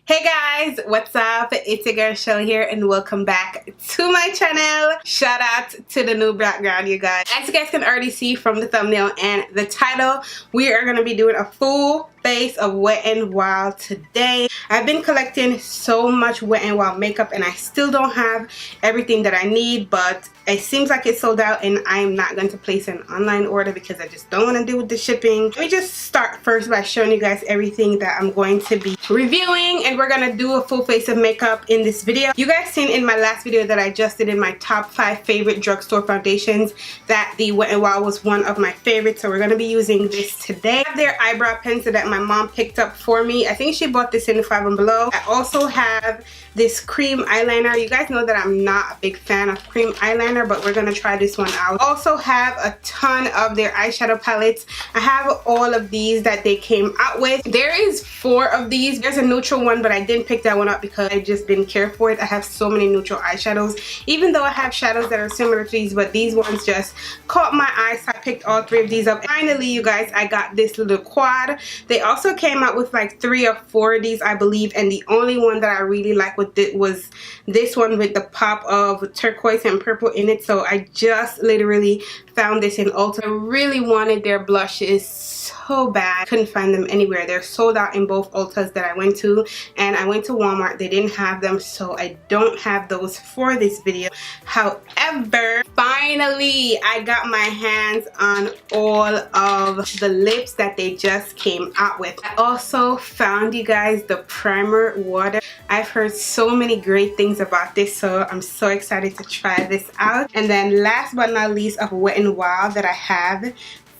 Hey guys, what's up? It's your girl Shelly here and welcome back to my channel. Shout out to the new background, you guys. As you guys can already see from the thumbnail and the title, we are going to be doing a full face of Wet n Wild today. I've been collecting so much Wet n Wild makeup and I still don't have everything that I need, but it seems like it's sold out and I'm not going to place an online order because I just don't want to deal with the shipping. Let me just start first by showing you guys everything that I'm going to be reviewing, and we're going to do a full face of makeup in this video. You guys seen in my last video that I just did in my top 5 favorite drugstore foundations that the Wet n Wild was one of my favorites, so we're going to be using this today. I have their eyebrow pencil that my mom picked up for me. I think she bought this in the Five and Below. I also have this cream eyeliner. You guys know that I'm not a big fan of cream eyeliner, but we're gonna try this one out. I also have a ton of their eyeshadow palettes. I have all of these that they came out with. There is 4 of these. There's a neutral one, but I didn't pick that one up because I just didn't care for it. I have so many neutral eyeshadows, even though I have shadows that are similar to these, but these ones just caught my eye, so I picked all 3 of these up. Finally, you guys, I got this little quad. They also came out with like 3 or 4 of these, I believe, and the only one that I really like with it was this one with the pop of turquoise and purple in it. So I just literally found this in Ulta. I really wanted their blushes so bad. Couldn't find them anywhere. They're sold out in both Ultas that I went to, and I went to Walmart. They didn't have them, so I don't have those for this video. However, finally I got my hands on all of the lips that they just came out with. I also found, you guys, the primer water. I've heard so many great things about this, so I'm so excited to try this out. And then last but not least of Wet n Wild that I have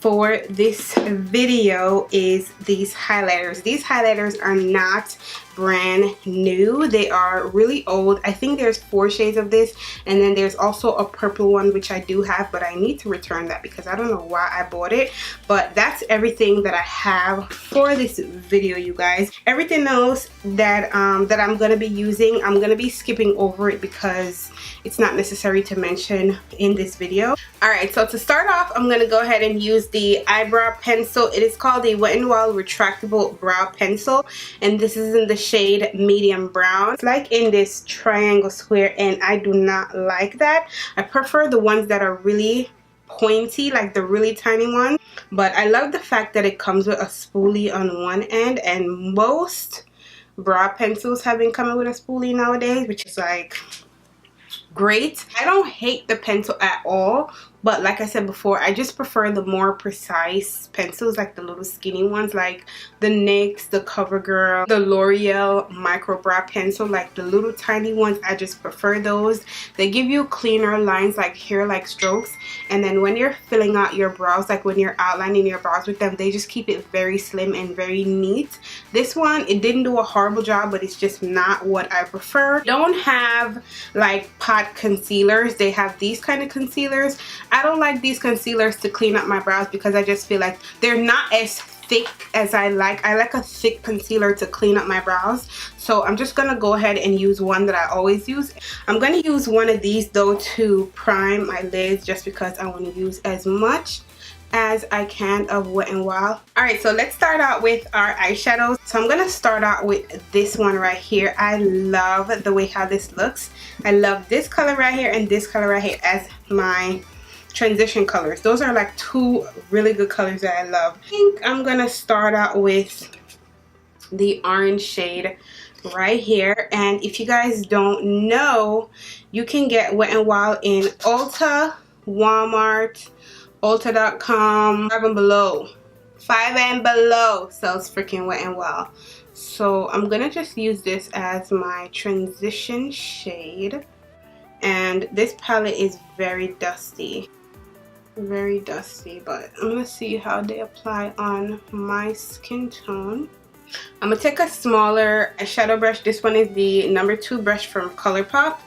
for this video is these highlighters. These highlighters are not brand new. They are really old. I think there's 4 shades of this, and then there's also a purple one which I do have, but I need to return that because I don't know why I bought it. But that's everything that I have for this video, you guys. Everything else that that I'm gonna be using, I'm gonna be skipping over it because it's not necessary to mention in this video. Alright, so to start off, I'm gonna go ahead and use the eyebrow pencil. It is called the Wet n Wild retractable brow pencil, and this is in the shade medium brown. It's like in this triangle square, and I do not like that. I prefer the ones that are really pointy, like the really tiny ones, but I love the fact that it comes with a spoolie on one end, and most brow pencils have been coming with a spoolie nowadays, which is like great. I don't hate the pencil at all, but like I said before, I just prefer the more precise pencils, like the little skinny ones, like the NYX, the CoverGirl, the L'Oreal micro brow pencil, like the little tiny ones. I just prefer those. They give you cleaner lines, like hair-like strokes, and then when you're filling out your brows, like when you're outlining your brows with them, they just keep it very slim and very neat. This one, it didn't do a horrible job, but it's just not what I prefer. Don't have like pot concealers. They have these kind of concealers. I don't like these concealers to clean up my brows because I just feel like they're not as thick as I like. I like a thick concealer to clean up my brows. So I'm just gonna go ahead and use one that I always use. I'm gonna use one of these though to prime my lids, just because I want to use as much as I can of Wet n Wild. Alright, so let's start out with our eyeshadows. So I'm gonna start out with this one right here. I love the way how this looks. I love this color right here and this color right here as my transition colors. Those are like 2 really good colors that I love. I think I'm gonna start out with the orange shade right here, and if you guys don't know, you can get Wet n Wild in Ulta, Walmart, Ulta.com, 5 and Below. 5 and Below sells freaking Wet n Wild. So I'm gonna just use this as my transition shade, and this palette is very dusty, but I'm gonna see how they apply on my skin tone. I'm gonna take a smaller eyeshadow brush. This one is the number 2 brush from ColourPop,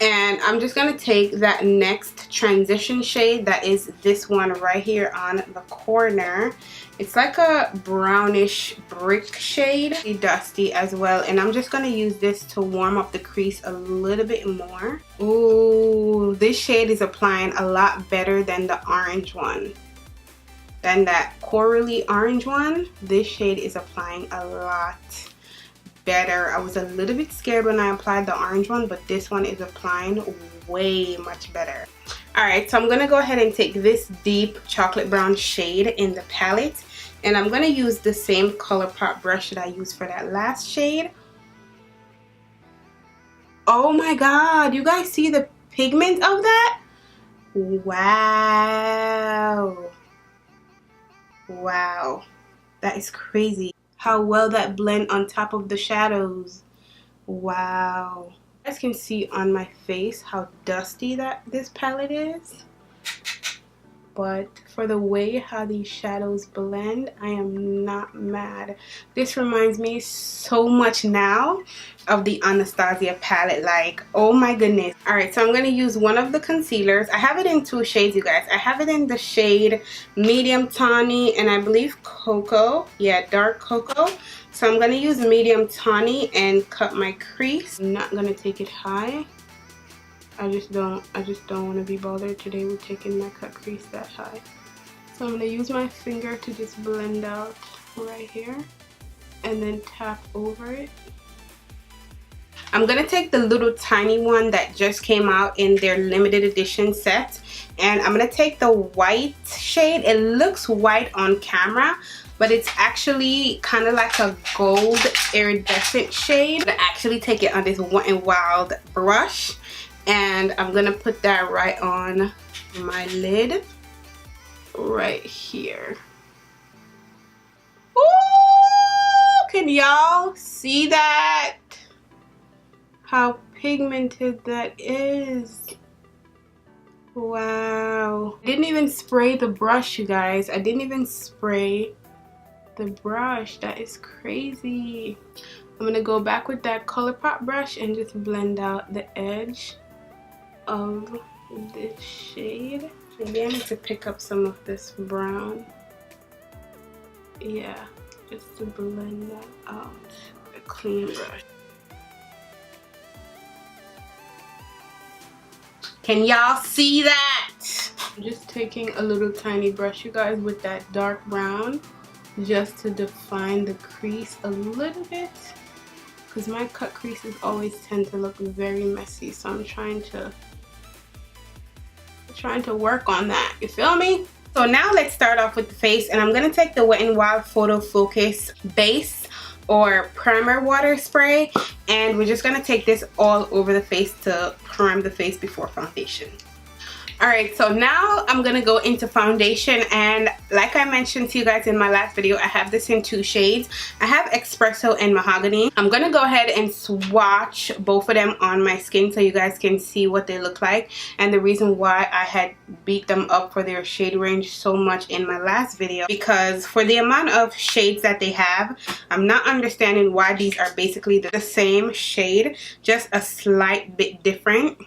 and I'm just gonna take that next transition shade, that is this one right here on the corner. It's like a brownish brick shade, pretty dusty as well, and I'm just gonna use this to warm up the crease a little bit more. Ooh, this shade is applying a lot better than the orange one. Than that corally orange one. This shade is applying a lot better. I was a little bit scared when I applied the orange one, but this one is applying way much better. Alright, so I'm going to go ahead and take this deep chocolate brown shade in the palette, and I'm going to use the same ColourPop brush that I used for that last shade. Oh my god, you guys see the pigment of that? Wow. Wow. That is crazy. How well that blend on top of the shadows. Wow. You guys can see on my face how dusty this palette is. But for the way how these shadows blend, I am not mad. This reminds me so much now of the Anastasia palette. Like, oh my goodness. Alright, so I'm going to use one of the concealers. I have it in 2 shades, you guys. I have it in the shade medium tawny and I believe cocoa. Yeah, dark cocoa. So I'm going to use medium tawny and cut my crease. I'm not going to take it high. I just don't want to be bothered today with taking my cut crease that high. So I'm going to use my finger to just blend out right here and then tap over it. I'm going to take the little tiny one that just came out in their limited edition set, and I'm going to take the white shade. It looks white on camera, but it's actually kind of like a gold iridescent shade. I'm going to actually take it on this Wet n Wild brush, and I'm going to put that right on my lid right here. Ooh, can y'all see that? How pigmented that is. Wow. I didn't even spray the brush, you guys. I didn't even spray the brush. That is crazy. I'm gonna go back with that ColourPop brush and just blend out the edge of this shade. Maybe I need to pick up some of this brown. Yeah, just to blend that out. A clean brush. Can y'all see that? I'm just taking a little tiny brush, you guys, with that dark brown just to define the crease a little bit, because my cut creases always tend to look very messy, so I'm trying to work on that, you feel me? So now let's start off with the face, and I'm gonna take the Wet n Wild Photo Focus base or primer water spray, and we're just gonna take this all over the face to prime the face before foundation. Alright, so now I'm gonna go into foundation, and like I mentioned to you guys in my last video, I have this in 2 shades. I have Espresso and Mahogany. I'm gonna go ahead and swatch both of them on my skin so you guys can see what they look like, and the reason why I had beat them up for their shade range so much in my last video, because for the amount of shades that they have, I'm not understanding why these are basically the same shade, just a slight bit different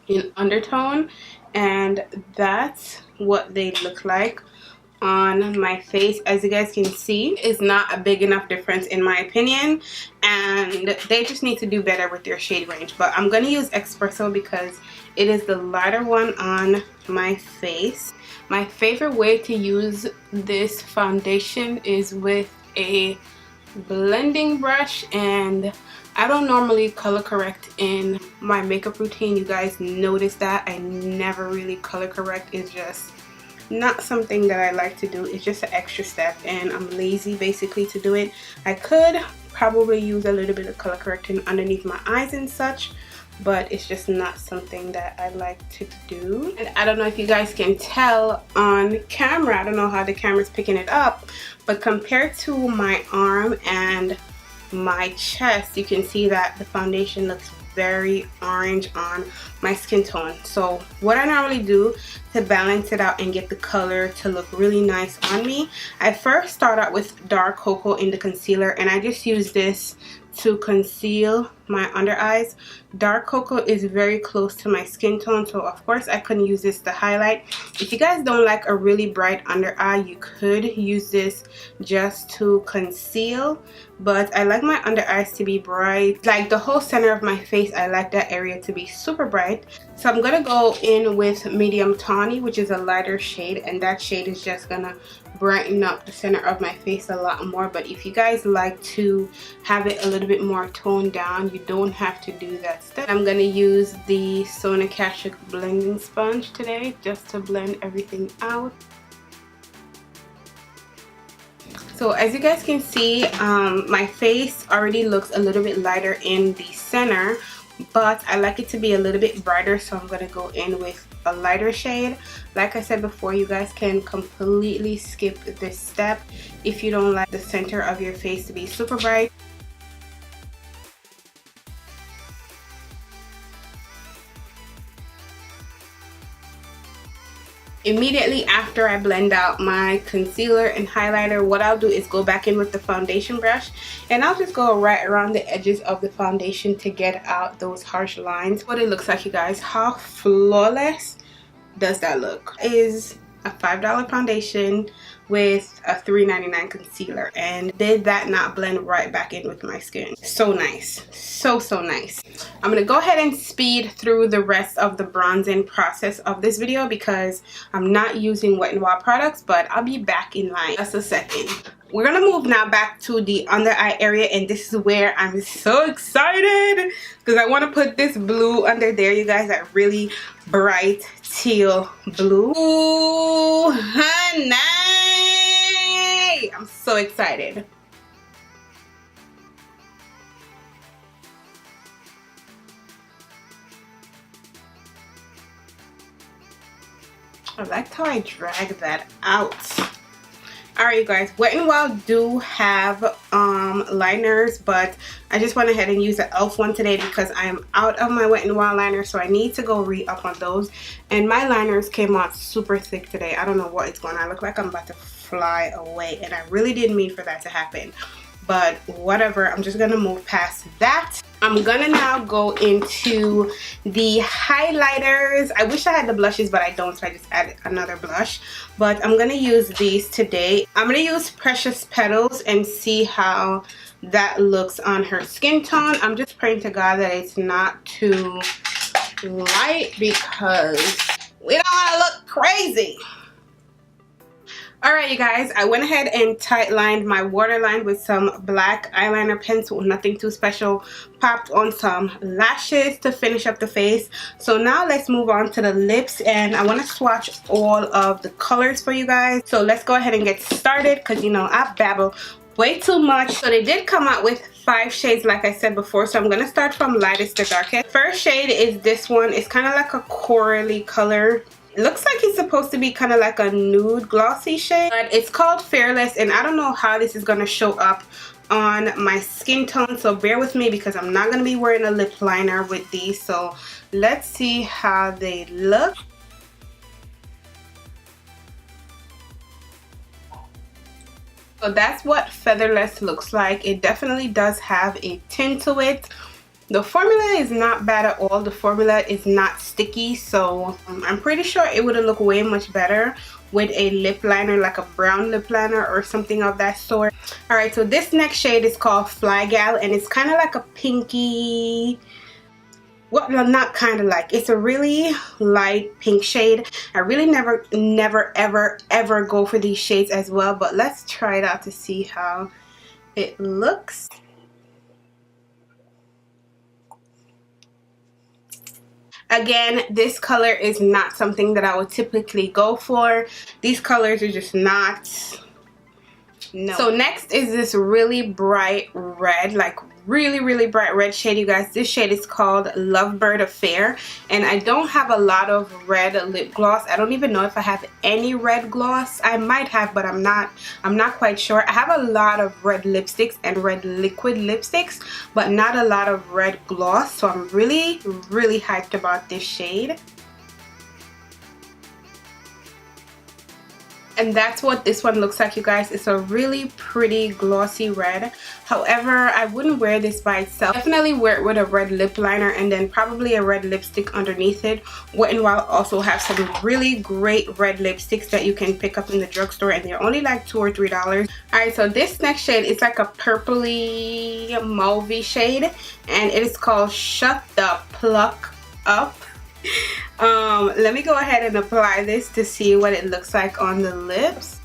in undertone. And that's what they look like on my face. As you guys can see, it's not a big enough difference in my opinion, and they just need to do better with their shade range. But I'm going to use Espresso because it is the lighter one on my face. My favorite way to use this foundation is with a blending brush, and I don't normally color correct in my makeup routine. You guys notice that I never really color correct. It's just not something that I like to do. It's just an extra step, and I'm lazy basically to do it. I could probably use a little bit of color correcting underneath my eyes and such, but it's just not something that I like to do. And I don't know if you guys can tell on camera, I don't know how the camera's picking it up, but compared to my arm and my chest, you can see that the foundation looks very orange on my skin tone. So what I normally do to balance it out and get the color to look really nice on me, I first start out with dark cocoa in the concealer, and I just use this to conceal my under eyes. Dark cocoa is very close to my skin tone, so of course I couldn't use this to highlight. If you guys don't like a really bright under eye, you could use this just to conceal, but I like my under eyes to be bright. Like the whole center of my face, I like that area to be super bright. So I'm gonna go in with medium tawny, which is a lighter shade, and that shade is just gonna brighten up the center of my face a lot more. But if you guys like to have it a little bit more toned down, you don't have to do that step. I'm gonna use the Sonicashic blending sponge today just to blend everything out. So as you guys can see, my face already looks a little bit lighter in the center, but I like it to be a little bit brighter, so I'm going to go in with a lighter shade. Like I said before, you guys can completely skip this step if you don't like the center of your face to be super bright. Immediately after I blend out my concealer and highlighter, what I'll do is go back in with the foundation brush, and I'll just go right around the edges of the foundation to get out those harsh lines. What it looks like, you guys. How flawless does that look? It is a $5 foundation with a $3.99 concealer, and did that not blend right back in with my skin? So nice, so nice. I'm gonna go ahead and speed through the rest of the bronzing process of this video because I'm not using Wet n Wild products, but I'll be back in line just a second. We're gonna move now back to the under eye area, and this is where I'm so excited because I want to put this blue under there, you guys. That really bright teal blue. Ooh, honey, I'm so excited. I liked how I dragged that out. Alright, you guys, Wet n Wild do have liners, but I just went ahead and used the e.l.f. one today because I am out of my Wet n Wild liner, so I need to go re-up on those. And my liners came out super thick today. I don't know what is going on. I look like I'm about to fly away, and I really didn't mean for that to happen. But whatever, I'm just gonna move past that. I'm gonna now go into the highlighters. I wish I had the blushes, but I don't, so I just added another blush. But I'm gonna use these today. I'm gonna use Precious Petals and see how that looks on her skin tone. I'm just praying to God that it's not too light because we don't wanna look crazy. Alright, you guys, I went ahead and tight lined my waterline with some black eyeliner pencil, nothing too special. Popped on some lashes to finish up the face. So now let's move on to the lips, and I want to swatch all of the colors for you guys. So let's go ahead and get started because, you know, I babble way too much. So they did come out with 5 shades like I said before, so I'm going to start from lightest to darkest. First shade is this one. It's kind of like a corally color. It looks like it's supposed to be kind of like a nude glossy shade, but it's called Fearless, and I don't know how this is going to show up on my skin tone, so bear with me because I'm not going to be wearing a lip liner with these. So let's see how they look. So that's what Featherless looks like. It definitely does have a tint to it. The formula is not bad at all. The formula is not sticky, so I'm pretty sure it would look way much better with a lip liner, like a brown lip liner or something of that sort. Alright, so this next shade is called Fly Gal, and it's kind of like a pinky, well, no, not kind of like, it's a really light pink shade. I really never ever go for these shades as well, but let's try it out to see how it looks. Again, this color is not something that I would typically go for. These colors are just not, no. So next is this really bright red, like really bright red shade, you guys. This shade is called Lovebird Affair, and I don't have a lot of red lip gloss. I don't even know if I have any red gloss. I might have, but I'm not quite sure. I have a lot of red lipsticks and red liquid lipsticks, but not a lot of red gloss, so I'm really hyped about this shade. And that's what this one looks like, you guys. It's a really pretty glossy red. However, I wouldn't wear this by itself. Definitely wear it with a red lip liner and then probably a red lipstick underneath it. Wet n Wild also have some really great red lipsticks that you can pick up in the drugstore, and they're only like $2 or $3. Alright, so this next shade is like a purpley mauvey shade, and it is called Shut the Pluck Up. Let me go ahead and apply this to see what it looks like on the lips.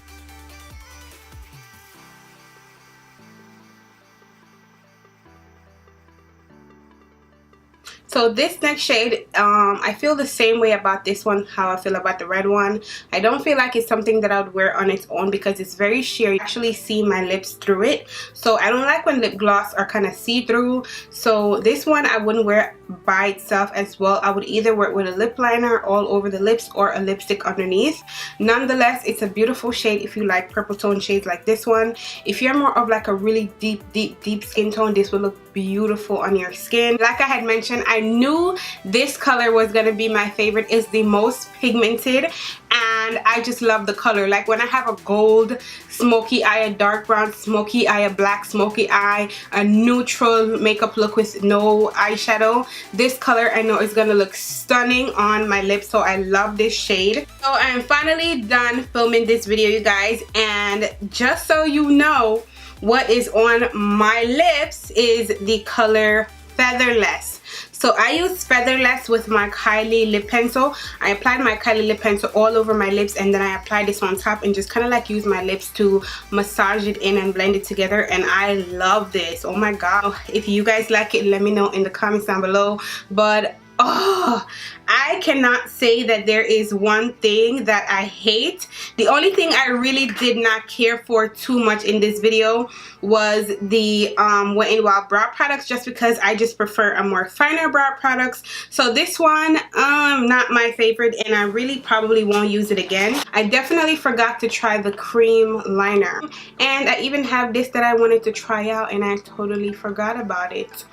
So this next shade, I feel the same way about this one how I feel about the red one. I don't feel like it's something that I would wear on its own because it's very sheer. You actually see my lips through it. So I don't like when lip gloss are kind of see-through. So this one I wouldn't wear by itself as well. I would either wear it with a lip liner all over the lips or a lipstick underneath. Nonetheless, it's a beautiful shade if you like purple tone shades like this one. If you're more of like a really deep skin tone, this will look beautiful on your skin. Like I had mentioned, I knew this color was gonna be my favorite. It's the most pigmented and I just love the color. Like when I have a gold smoky eye, a dark brown smoky eye, a black smoky eye, a neutral makeup look with no eyeshadow, this color I know is gonna look stunning on my lips. So I love this shade. So I'm finally done filming this video, you guys, and just so you know, what is on my lips is the color Featherless. So I use Featherless with my Kylie lip pencil. I applied my Kylie lip pencil all over my lips and then I applied this on top and just kind of like use my lips to massage it in and blend it together, and I love this. Oh my god, if you guys like it, let me know in the comments down below. But oh, I cannot say that there is one thing that I hate. The only thing I really did not care for too much in this video was the Wet n Wild brow products, just because I just prefer a more finer brow products. So this one, not my favorite, and I really probably won't use it again. I definitely forgot to try the cream liner, and I even have this that I wanted to try out and I totally forgot about it.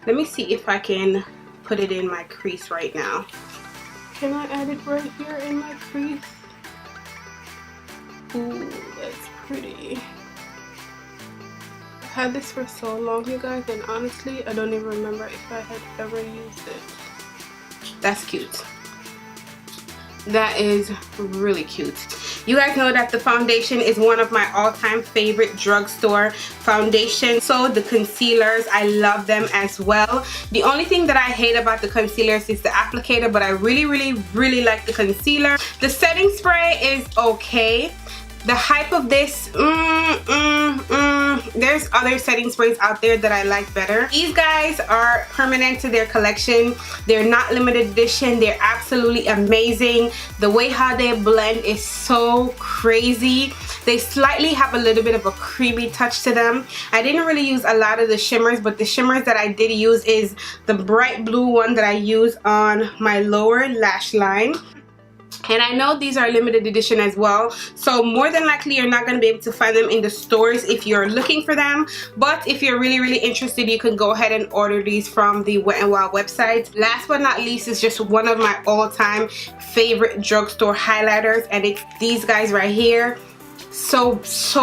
Let me see if I can put it in my crease right now. Can I add it right here in my crease? Ooh, that's pretty. I've had this for so long, you guys, and honestly I don't even remember if I had ever used it. That's cute. That is really cute. You guys know that the foundation is one of my all-time favorite drugstore foundations. So the concealers, I love them as well. The only thing that I hate about the concealers is the applicator, but I really like the concealer. The setting spray is okay. The hype of this, there's other setting sprays out there that I like better. These guys are permanent to their collection. They're not limited edition. They're absolutely amazing. The way how they blend is so crazy. They slightly have a little bit of a creamy touch to them. I didn't really use a lot of the shimmers, but the shimmers that I did use is the bright blue one that I use on my lower lash line. And I know these are limited edition as well, so more than likely you're not going to be able to find them in the stores if you're looking for them. But if you're really interested, you can go ahead and order these from the Wet n Wild website. Last but not least is just one of my all-time favorite drugstore highlighters, and it's these guys right here. So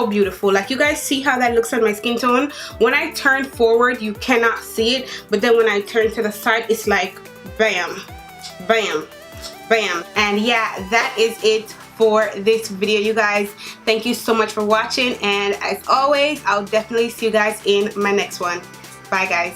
beautiful. Like, you guys see how that looks on my skin tone? When I turn forward you cannot see it, but then when I turn to the side it's like bam, bam, bam. And yeah, that is it for this video, you guys. Thank you so much for watching, and as always I'll definitely see you guys in my next one. Bye guys.